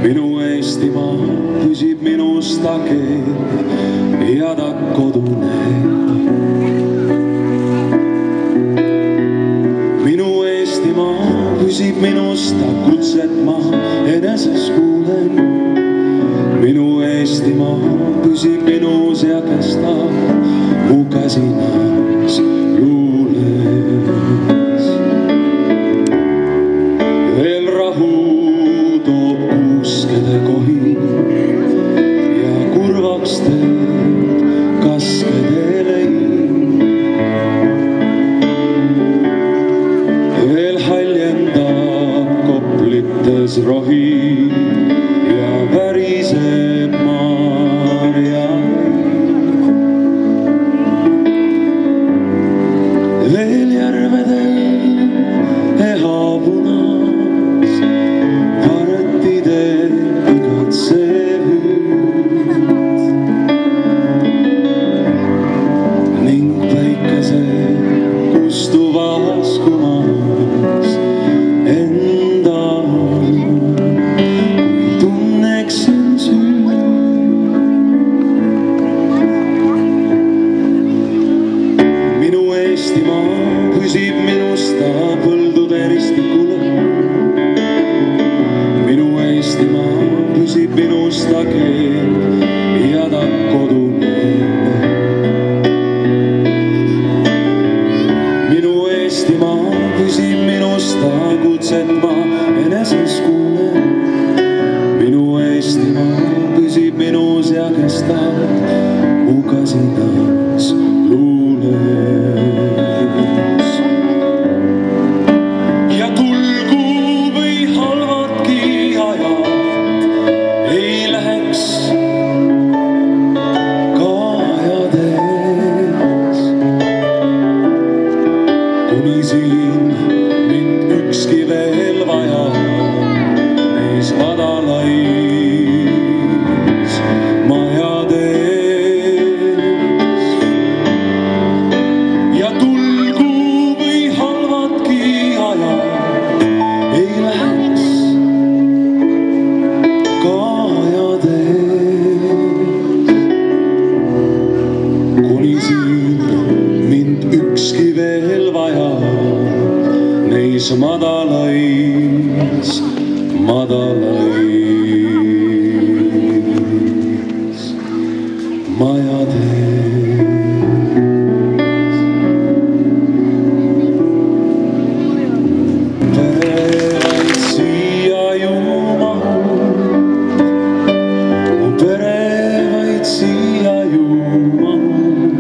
Minu Eestimaa püsib minust takeel ja ta kodune. Minu Eestimaa püsib minust ta kutset ma eneses kuulen. Minu Eestimaa püsib minus ja kestab mu käsinas luules. Veel rahu toob kuuskede kohin ja kurvaks teeb kaskede lein. Veel haljendab koplites rohi ja väriseb marja. Veel järvedel ehapunas vartide igatsev hüüd ning päikese kustuvas kumas enda kui tunneksin süüd. Minu Eestimaa püsib minust ta põldude ristikule. Minu Eestimaa püsib minust ta keel ja ta kodune. Minu Eestimaa püsib minust ta kutset ma eneses kuulen. Minu Eestimaa püsib minus ja kestab mu käsinas luules. Ja tulgu või halvadki ajad ei läheks ka ajades, kuni siin mind ükski veel vajab neis madalais majades. Ja tulgu või halvadki ajad ei läheks ka ajades, kuni siin mind ükski veel vajab neis madalais majades. Pere vaid siia ju mahub, mu pere vaid siia ju mahub.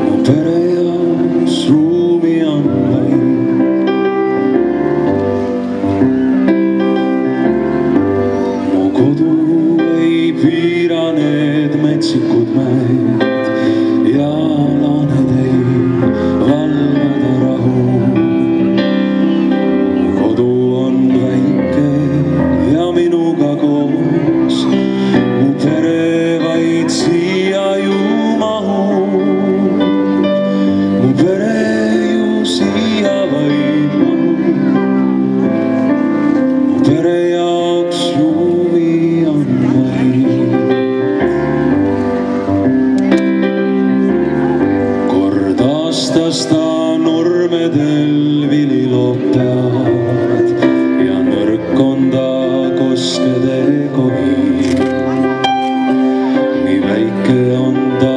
Mu pere jaoks ruumi on vaid. Mu kodu ei piira need metsikud mäed ja laaned ei valvada rahu. Mu kodu on väike ja minuga koos. Mu pere vaid siia ju mahub. Mu pere ju siia vaid mahub. Mu pere jaoks ruumi on vaid. Kord aastas ta nurmedel vililoob pead ja nõrk on ta koskede kohin. Nii väike on ta,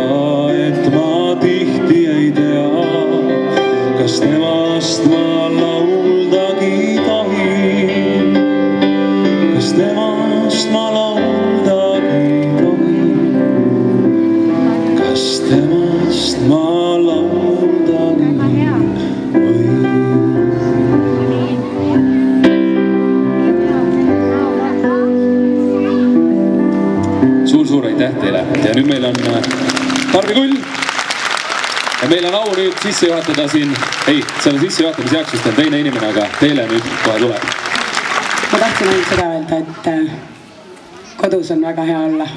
et ma tihti ei tea, kas temast ma lauldagi tohin. Kas temast ma lauldagi tohin? Kas temast ma lauldagi võin? Suur-suur aitäh teile ja nüüd meil on Tarvi Kull ja meil on au nüüd sisse juhatada siin, ei, selle sissejuhatamise jaoks vist on teine inimene, aga teile nüüd kohe tuleb. Ma tahtsin ainult seda öelda, et kodus on väga hea olla.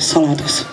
Saladus.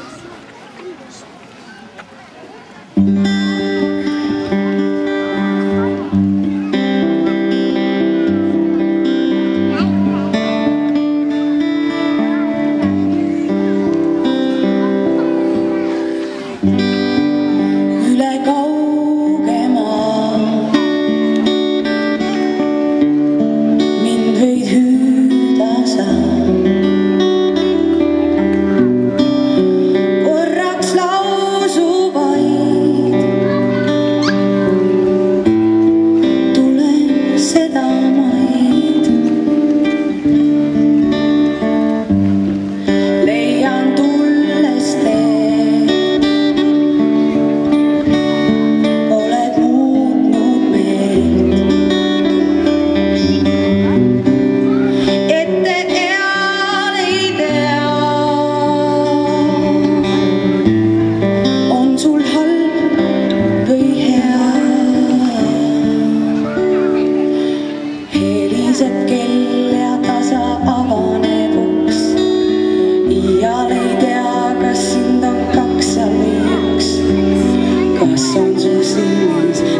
Kas on su silmis